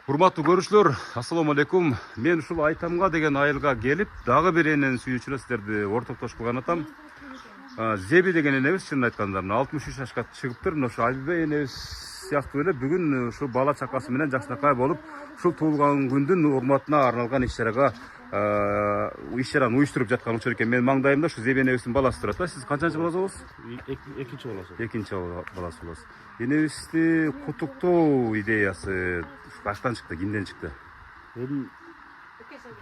Урматтуу көрүүчүлөр, ассаламу алейкум. Мен ушул Айтамга деген айылга келип, дагы бир эненин сүйүүчүнө сиздерди ортоктошуп калган атам. Зеби деген энебиз, чынын айтканда, 63 жашка чыгыптыр. Мына ушу Айбибей энебиз сыяктуу эле бүгүн ушу бала чакасы менен жакшынакай болуп, ушул туулган күндүн урматына арналган иш-чараны уюштуруп жаткан учур экен. Мен маңдайымда ушу Зеби энебиздин баласы турат. Сиз канчанчы баласы болосуз? Экинчи баласы. Экинчи баласы болосуз. Энебизди куттуктоо идеясы качтан чыкты, кимден чыкты?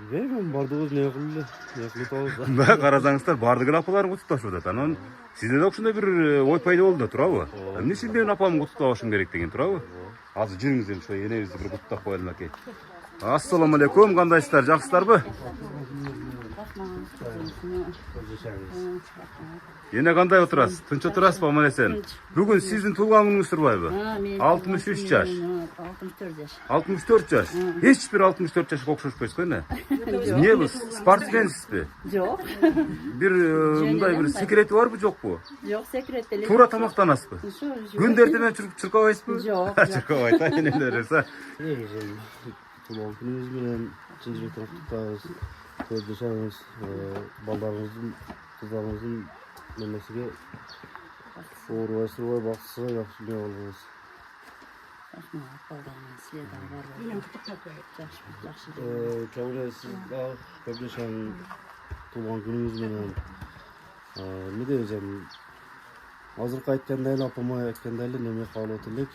Bilmiyorum, bardığımız ne kıldı Мына карасаңыздар, бардыгын апаларын куттукташып атат. Анан сизде да ушундай бир ой пайда болду да, туурабы? Эмне сиз менин апамды куттуктабашым керек деген, туурабы? Азыр жүрүңүз эми ошо энебизди бир куттуктап коелу аке. Ассаламу алейкум, кандайсыздар, жакшысыздарбы? Эне кандай отурасыз? Тынч отурасызбы, аман эсен? Бүгүн сиздин туулган күнүңүз турбайбы? 63 жаш. 64 жаш. 64 жаш. Эч бир 64 жашка окшошпойсуз го эне? Эмне бул? Спортсменсизби? Жок. Бир мындай бир секрети барбы, жокпу? Жок, секрет эле. Туура тамактанасызбы? Күндө эртемен чуркабайсызбы? Жок. Чуркабайт, энелер. Tuğlan günümüz bilen cincirlikten tutarız. Gözleşemiz. Ballarımızın, kızlarımızın memesiyle uğraştırmaya baksıza yapışmaya oluruz. Kavga siz daha gözleşen tuğlan günümüz bilen ne diyeceğim? Hazır kayıtken değil, apama etken değil, neme kalı oturluk.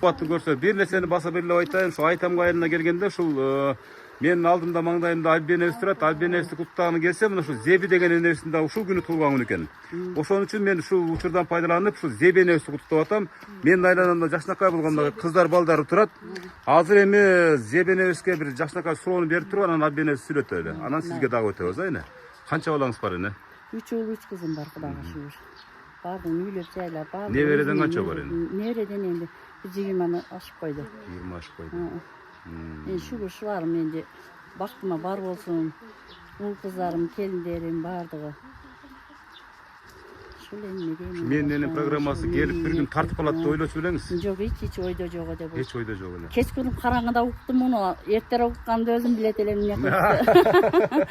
Кубаттын көрсө, бир нерсени баса белгилеп айтайын. Ушу Айтамга айылына келгенде ушул менин алдымда маңдайымда Айбибей энебиз турат. Айбибей энебизди куттуктаганы келсе, мына ушу Зеби деген энебиздин да ушул күнү туулган күнү экен. Ошон үчүн мен ушул учурдан пайдаланып, ушул Зеби энебизди куттуктап атам. Менин айланамда жакшынакай болгондо кыздар балдары турат. Азыр эми Зеби энебизге бир жакшынакай суроону берип туруп, анан Айбибей энебизди сүйлөтөлү. Анан сизге дагы өтөбүз, эне. Канча балаңыз бар эне? 3 уул 3 кызым бар, Кудайга шүгүр. Бардым үйлөп жайлап, бардым. Небереден канча бар эне? Небереден энди 20 ашып койду. 20 ашып койду. Мен шүгүр шуларым энди бактыма бар болсун. Уул кыздарым, келиндерим бардыгы. Ушул эми дейм. Менин программасы келип бир күн тартып калат деп ойлочу белеңиз? Жок, эч ойдо жок деп. Эч ойдо жок эле. Кечкүнү караңгыда уктум муну, эртерээк укканды өзүм билет элем эмне кылды.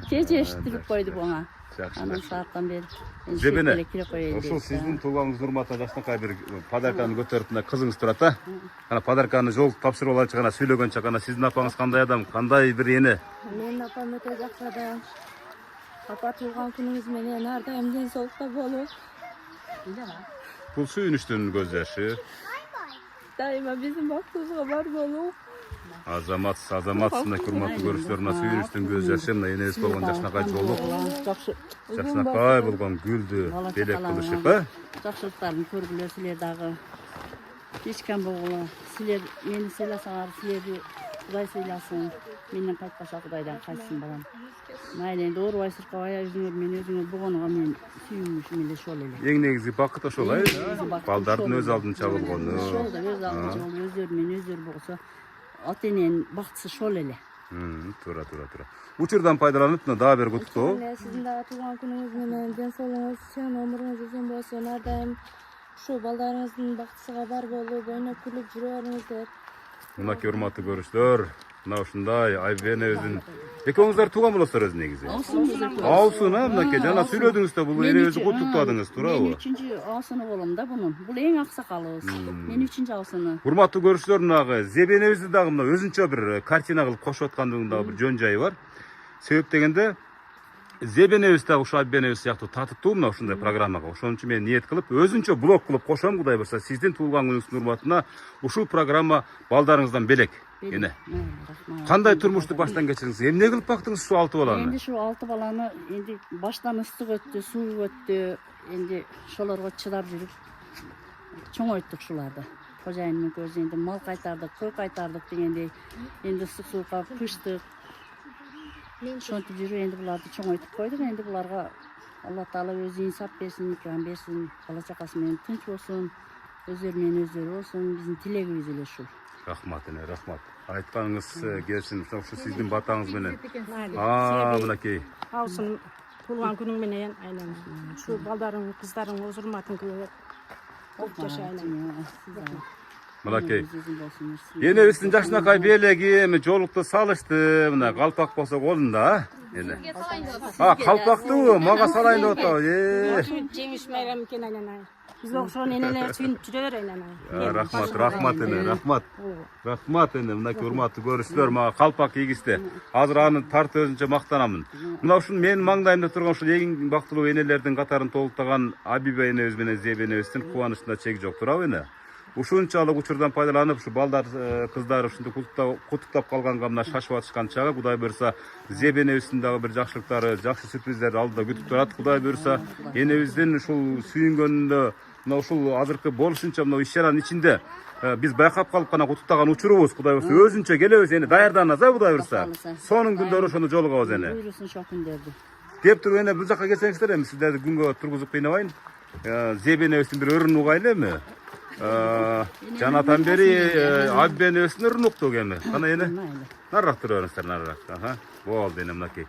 Кече эшиттирип койду буга. Анан сааттан бери Зебене, ошол сиздин туулганыңыздын урматына жакшынакай бир подарканы көтөрүп, мына кызыңыз турат да. Ана подарканы жолуп тапшырып алачы, гана сүйлөгөнчө гана сиздин апаңыз кандай адам, кандай бир эне? Менин апам өтө жакшы адам. Апа туулган күнүңүз менен ар дайым ден соолукта болуп. Бул сүйүнүчтүн көз жашы. Дайыма биздин бактыбызга бар болуп. Азаматсыз, мына урматтуу көрүүчүлөр, мына сүйүнүчтүн көз жашы, мына энебиз болгон жакшынакай жолуп, жакшынакай болгон гүлдү белек кылышып, жакшылыктарын көргүлө, силер дагы эч ким болгула. Силер мени сыйласаңар, силерди Кудай сыйласын. Менден кайтпаса Кудайдан кайтсын балам. Майла энди оорубай сыркабай өзүңөр менен өзүңөр болгонуга мен сүйүнүшүм эле ошол эле. Эң негизги бакыт ошол, балдардын өз алдынча болгону. Ошол да өз алдынча болуп, өздөрү менен өздөрү болсо, ата эненин бактысы ошол эле. Туура. Учурдан пайдаланып, дагы бир куттуктоо. Сиздин дагы туулган күнүңүз менен ден соолугуңуз үчүн, өмүрүңүз узун болсун, ар дайым ушул балдарыңыздын бактысыга бар болуп, ойноп күлүп жүрө бериңиздер. Мынакей урматтуу көрүүчүлөр, мына ушундай Айбибей энебиздин экөөңүздөр тууган болосуздар өзү негизи. Аусун, мынакей жана сүйлөдүңүз да, бул энебизди куттуктадыңыз, туурабы? Мен 3-чү аусуну болом да бунун. Бул эң аксакалыбыз. Мен 3-чү аусуну. Урматтуу көрүүчүлөр, мына Зеби энебизди дагы мына өзүнчө бир картина кылып кошуп аткандыгынын дагы бир жөн жайы бар. Себеп дегенде Зеби энебиз дагы ушу Айбибей энебиз сыяктуу татыктуу мына ушундай программага. Ошон үчүн мен ниет кылып, өзүнчө блог кылып кошом, Кудай бурса, сиздин туулган күнүңүздүн урматына ушул программа балдарыңыздан белек. Эне. Кандай турмушту баштан кечириңиз? Эмне кылып бактыңыз ушул 6 баланы? Энди ушул 6 баланы энди баштан ыстык өттү, суук өттү. Энди ошолорго чыдап жүрүп чоңойттук ушуларды. Кожайындын көзү энди мал кайтардык, кой кайтардык дегендей. Энди ыстык суукка кыштык. Ошентип жүрүп энди буларды чоңойтуп койдук. Энди буларга Алла Таала өзү инсап берсин, икрам берсин, бала чакасы менен тынч болсун, өздөрү менен өздөрү болсун. Биздин тилегибиз эле ушул. Рахмат эне, рахмат. Айтканыңыз келсин, ушу сиздин батаңыз менен. Мынакей. Аусун туулган күнүң менен айлан. Ушу балдарың, кыздарың өз урматын көрүп, жашай айлан. Мынакей. Uzun olsun. Enebizin жакшынакай белеги эми жолукту салышты. Мына калпак болсо колунда. Эне. Калпактыбы? Мага салайын деп атабы. Жеңиш майрам экен айланай. Бизге окшогон энелер сүйүнүп жүрөр айланай. Рахмат эне, рахмат эне, мынакей урматтуу көрүүчүлөр, мага калпак кийгизди. Азыр аны тартып өзүнчө мактанамын. Мына ушул менин маңдайымда турган ушул эң бактылуу энелердин катарын толуктаган Абиба энебиз менен Зеби энебиздин кубанычында чек жок, туурабы эне? Ушунчалык учурдан пайдаланып, ушу балдар, кыздар ушинтип куттуктап калганга мына шашып атышкан чагы, Кудай буйрса, Зеби энебиздин дагы бир жакшылыктары, жакшы сюрприздер алдыда күтүп турат. Кудай буйрса, энебиздин ушул сүйүнгөнүндө, мына ушул азыркы болушунча мына иш-чаранын ичинде биз байкап калып гана куттуктаган учурубуз. Кудай буйрса, өзүнчө келебиз, эне даярданабыз, Кудай буйрса. Сонун күндөрү ошондо жолугабыз эне. Buyursun şu günlerdi. Кеп туруп эне бул жакка келсеңиздер, эми сиздерди күнгө тургузуп кыйнабайын. Зеби энебиздин бир өрүн угайлы эми. Жанатан бери Абби энебиздин өрүн уктук эми. Кана эне. Нарыраак туруп бериңиздер, нарыраак. Болду эне мынакей.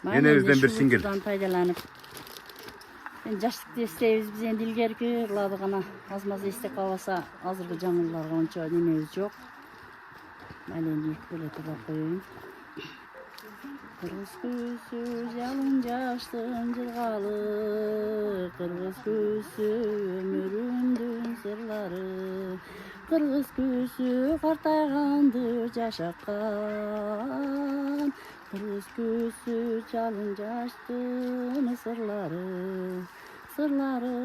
Энебизден бир сиңгил. Пайдаланып. Жаштыкты эстейбиз биз энди илгерки ылады гана аз-маз эстеп калбаса, азыркы жаңылууларга ончо немебиз жок. Мен энди келе туруп коеюн. Kırgız küsü yalın yaştın cılgalı, Kırgız küsü ömüründün sırları, Kırgız küsü kartaygandı yaşakkan, Kırgız küsü çalın yaştın sırları, sırları,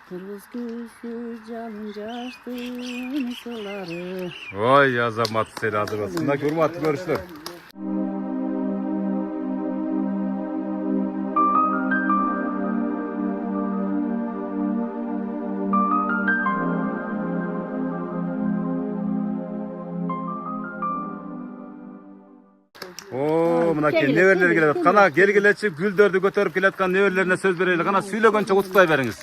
Kırgız küsü çalın yaştın sırları. Oy Azamat seni hazır olsun. Mınakey urmаттуу көрүүчүлөр. Мынакей неберлер келет. Кана келгилечи гүлдөрдү көтөрүп келаткан неберлерине сөз берели. Кана сүйлөгөнчө куттуктай бериңиз.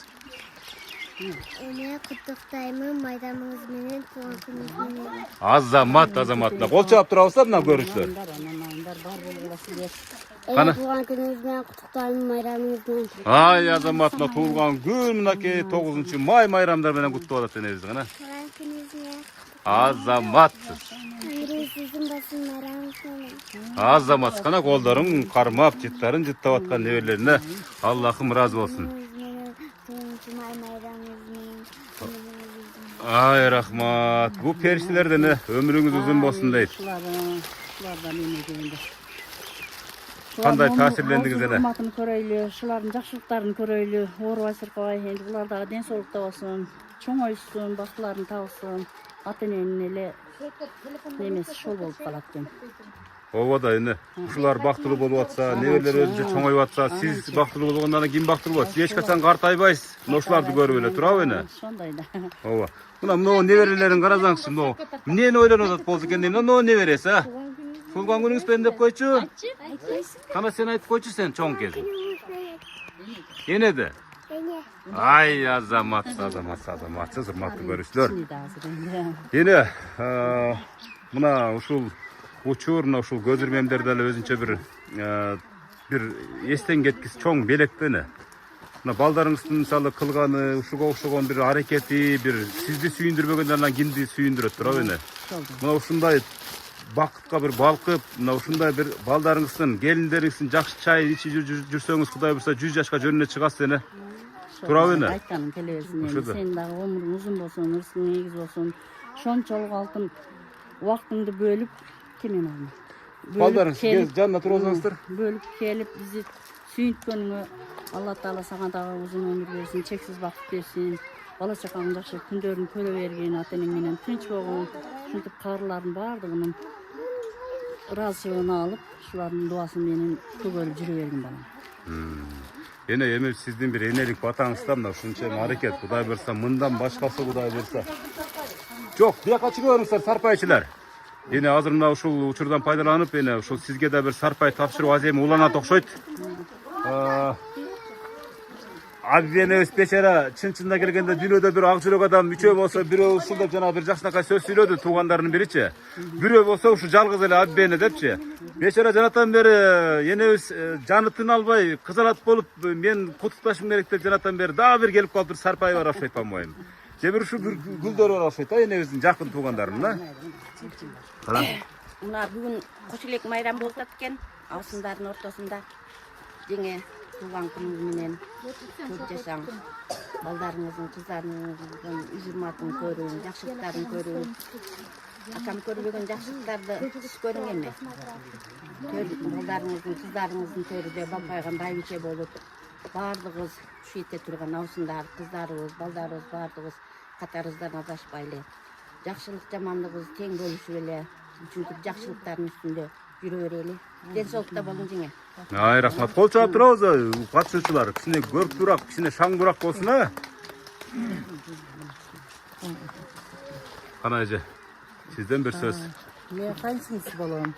Эне куттуктаймын майрамыңыз менен, туган күнүңүз менен. Азамат. Кол чаап турабыздар мына көрүүчүлөр. Эне туган күнүңүз менен куттуктаймын майрамыңыз менен. Ай Азамат, мына туулган күн мынакей 9-май майрамдар менен куттуп атат энебизди кана. Туган күнүңүз менен. Азаматсыз. Сиздин басым майрамыңыз менен. Азамат, кана колдорун кармап, жыттарын жыттап аткан неберлерине Аллахым ыраазы болсун. Ай рахмат. Бу периштелерден өмүрүңүз узун болсун дейт. Şulardan emegende. Кандай таасирлендиңиз эне? Урматын көрөйлү, шулардын жакшылыктарын көрөйлү, оорубай сыркабай, энди булар дагы ден соолукта болсун, чоңойсун, бактыларын табсын, ата-эненин эле немеси шол болуп калат экен. Ооба да эне. Ушулар бактылуу болуп атса, неберлер өзүнчө чоңоюп атса, сиз бактылуу болгондон кийин бактылуу болот. Сиз эч качан картайбайсыз. Мына ушуларды көрүп эле турабы эне? Ошондой да. Ооба. Мына неберелерин карасаңызчы, мына эмнени ойлонуп атат болду экен дейм. Мына неберesi а? Туулган күнүңүз менен деп койчу. Кана сен айтып койчу сен чоң кез. Энеди? Эне. Ай Азаматсыз урматтуу көрүүчүлөр. Эне мына ушул учур, мына ушул көз ирмемдер деле өзүнчө бир эстен кеткис чоң белекти эне. Мына балдарыңыздын мисалы кылганы, ушуга окшогон бир аракети, бир сизди сүйүндүрбөгөндөн анан кимди сүйүндүрөт турабы эне? Мына ушундай бакытка бир балкып, мына ушундай бир балдарыңыздын, келиндериңиздин жакшы чай ичип жүрсөңүз, Кудай буйрса 100 жашка жөнүнө чыгасыз эне. Турабы эне? Айтканым келе берсин эми. Сен дагы өмүрүң узун болсун, ырзыгың эгиз болсун. Ошончолук алтын убактыңды бөлүп кемен алма. Балдарыңыз жанына тургузуңуздар. Бөлүп келип бизди сүйүнткөнүңө Алла Таала сага дагы узун өмүр берсин, чексиз бакыт берсин. Бала чакаңдын жакшы күндөрүн көрө бергин, ата-энең менен тынч болгон, ушинтип каарылардын баардыгынын ыраазычылыгын алып, ушулардын дубасын менен көгөрүп жүрө бергин балам. Эне эми сиздин бир энелик батаңызда мына ушунча аракет, Кудай буйрса, мындан башкасы Кудай буйрса. Жок, бияка чыгып бериңиздер сарпайчылар. Эне азыр мына ушул учурдан пайдаланып, эне ушул сизге да бир сарпай тапшырып аз эми уланат окшойт. Абби энебиз бечара чын-чынына келгенде дүйнөдө бир ак жүрөк адам үчөө болсо, бирөө ушул деп жана бир жакшынакай сөз сүйлөдү туугандарынын биричи. Бирөө болсо ушу жалгыз эле Абби эне депчи. Бечара жанатан бери энебиз жаны тына албай, кызарат болуп, мен куттукташым керек деп жанатан бери дагы бир келип калып бир сарпай бар окшойт, по-моему. же бир ушу бир гүлдөр бар окшойт да энебиздин жакын туугандарына. Мына бүгүн кош элек майрам болуп атат экен. Абысындардын ортосунда жеңе туулган күнүңүз менен көп жашаң. Балдарыңыздын, кыздарыңыздын үз-урматын көрүң, жакшылыктарын көрүң. Акам көрбөгөн жакшылыктарды сиз көрүң эми. Балдарыңыздын, кыздарыңыздын төрүдө бапайган байбиче болуп, баардыгыбыз ушу жерде турган абысындар, кыздарыбыз, балдарыбыз баардыгыбыз катарыбыздан адашпайлы. Жакшылык жамандыгыбызды тең бөлүшүп эле, ушинтип жакшылыктардын үстүндө жүрө берели. Ден соолукта болуң жеңе. Ай, рахмат. Кол чаап турабыз, катышуучулар. Кичине көрктүүрөөк, кичине шаңдуураак болсун, а? Кана эже, сизден бир сөз. Мен кайсыңыз болом.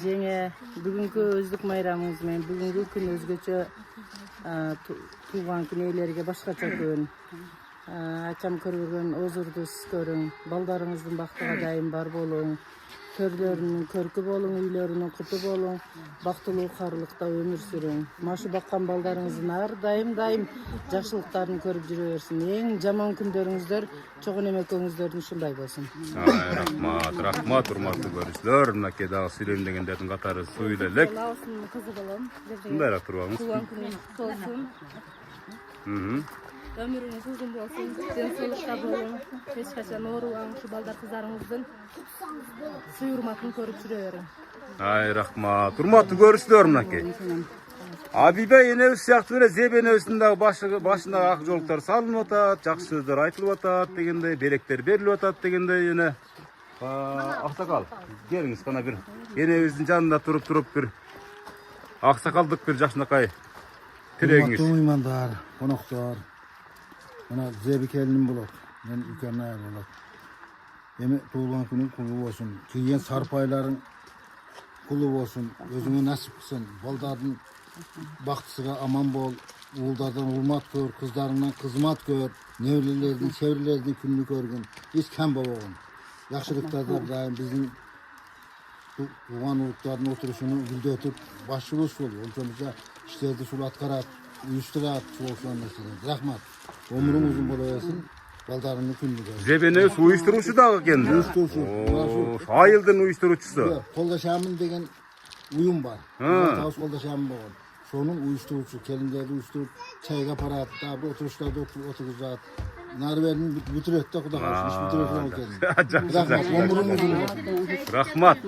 Жеңе бүгүнкү өздүк майрамыңыз менен бүгүнкү күн өзгөчө туулган күн ээлерге башкача күн. Акам көрбөгөн озурду сиз көрүң. Балдарыңыздын бактыга дайым бар болуң. Төрлөрүнүн көркү болуң, үйлөрүнүн куту болуң. Бактылуу карлыкта өмүр сүрүң. Машы баккан балдарыңыздын ар дайым жакшылыктарын көрүп жүрө берсин. Эң жаман күндөрүңүздөр чогуу эмекеңиздөрдүн ушундай болсун. Рахмат, урматтуу көрүүчүлөр. Мынакей дагы сүйлөйм дегендердин катары суу элек. Абысынын кызы болом. Мындайраак турбаңыз. Туулган күнүңүз куту болсун. Өмүрүңүз узун болсун, ден соолукта болуң, эч качан оорубаң, ушу балдар кыздарыңыздын сый-урматын көрүп жүрө бериң. Ай, рахмат. Урматтуу көрүүчүлөр, мынакей. Абиба энебиз сыяктуу эле Зеби энебиздин дагы башына ак жоолуктар салынып атат, жакшы сөздөр айтылып атат дегендей, белектер берилип атат дегендей эне. Аксакал, келиңиз кана бир энебиздин жанында туруп бир аксакалдык бир жакшынакай тилегиңиз. Урматтуу меймандар, коноктор. Мына Зеби келиним болот. Мен үлкен айыл болот. Эми туулган күнүң кулу болсун. Кийген сарпайларың кулу болсун. Өзүңө насип кылсын. Балдардын бактысыга аман бол. Уулдардан урмат көр, кыздарыңдан кызмат көр. Неберелердин, чеберлердин күнүнү көргүн. Эч кем болбогун. Жакшылыктарда дайым биздин туулган улуттардын отурушуну гүлдөтүп, башчыбыз ушул. Ошондо иштерди ушул аткарат, уюштурат ушул нерселерди. Рахмат. Өмүрүң узун боло берсин. Балдарыңдын күнү көрсүн. Зеби энебиз уюштуруучу дагы экен. Уюштуруучу. Айылдын уюштуруучусу. Колдошамын деген уюм бар. Табыз колдошамын болгон. Сонун уюштуруучу, келиндерди уюштуруп, чайга апарат, дагы отуруштарда отыргузат. Нарберин бүтүрөт да Кудай калсын, иш бүтүрөт экен. Рахмат, өмүрүң узун болсун. Рахмат.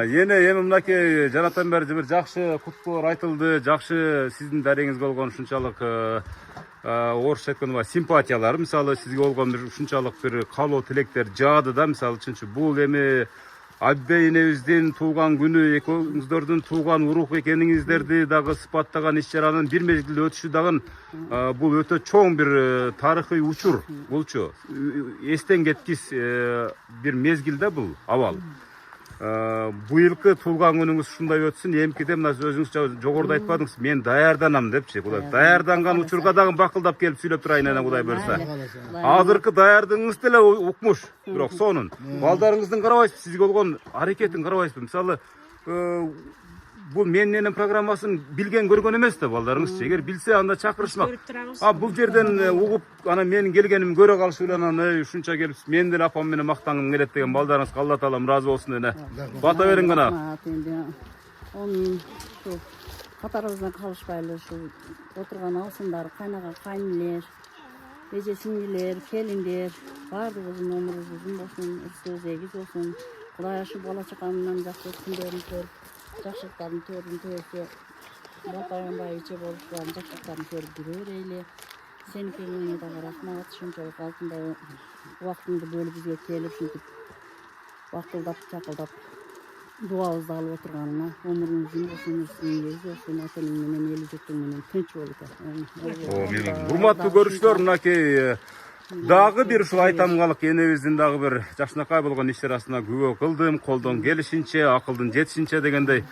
Эми мынакей жанатан бери бир жакшы куттуулар айтылды, жакшы сиздин дарегиңизге болгон ушунчалык орусча айтканда симпатиялар, мисалы сизге болгон бир ушунчалык бир каалоо тилектер жаады да, мисалы үчүнчү бул эми Абиба энебиздин туулган күнү, экөөңүздөрдүн туулган урук экениңиздерди дагы сыпаттаган иш чаранын бир мезгилде өтүшү дагы бул өтө чоң бир тарыхый учур болчу. Эстен кеткис бир мезгил да бул абал. Быйылкы туулган күнүңүз ушундай өтсүн. Эмкиде мына өзүңүз жогоруда айтпадыңыз, мен даярданам депчи. Кудай даярданган учурга дагы бакылдап келип сүйлөп турайын ана Кудай буюрса. Азыркы даярдыгыңыз деле укмуш, бирок сонун. Балдарыңыздын карабайсызбы, сизге болгон аракетин карабайсызбы? Мисалы, бул менин программасын билген көргөн эмес да балдарыңыз. Эгер билсе анда чакырышмак. Бул жерден угуп, ана менин келгеним көрө калышы менен аны ушунча келип, мен деле апам менен мактангым келет деген балдарыңызга Алла таалам ыраазы болсун эне. Бата бериң гана. Онун ушу катарыбыздан калышпайлы ушу отурган абысындар, кайнага кайнелер, эже сиңдилер, келиндер, баардыгыбыздын өмүрүбүз узун болсун, ырысыбыз эгиз болсун. Кудай ушу бала чаканын жакшы күндөрүн көрүп, жакшылыктардын төрүн төрсө, бапайган байыче болушулардын жакшылыктарын көрүп жүрө берели. Сеникиңе дагы рахмат, ушунчалык алтындай убактыңды бөлүп бизге келип, ушинтип бакылдап, чакылдап дуабызды алып отурганыңа өмүрүң узун болсун, ырысың болсун, атаң менен эл журтуң менен тынч болуп. Урматтуу көрүүчүлөр, мынакей дагы бир ушул айтамгалык энебиздин дагы бир жакшынакай болгон иш чарасына күбө кылдым, колдон келишинче, акылдын жетишинче дегендей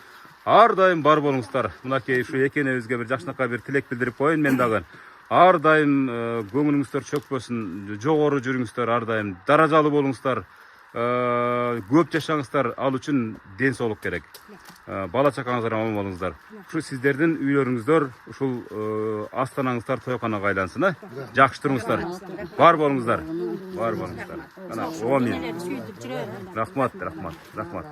ар дайым бар болуңуздар. Мынакей ушу эки энебизге бир жакшынакай бир тилек билдирип коеюн мен дагы. Ар дайым көңүлүңүздөр чөкпөсүн, жогору жүрүңүздөр, ар дайым даражалуу болуңуздар. көп жашаңыздар, ал үчүн ден соолук керек. Бала чакаңыздар аман болуңуздар. Ушу сиздердин үйлөрүңүздөр, ушул астанаңыздар тойканага айлансын, жакшы туруңуздар. Бар болуңуздар. Бар болуңуздар. Ana, амин. Рахмат.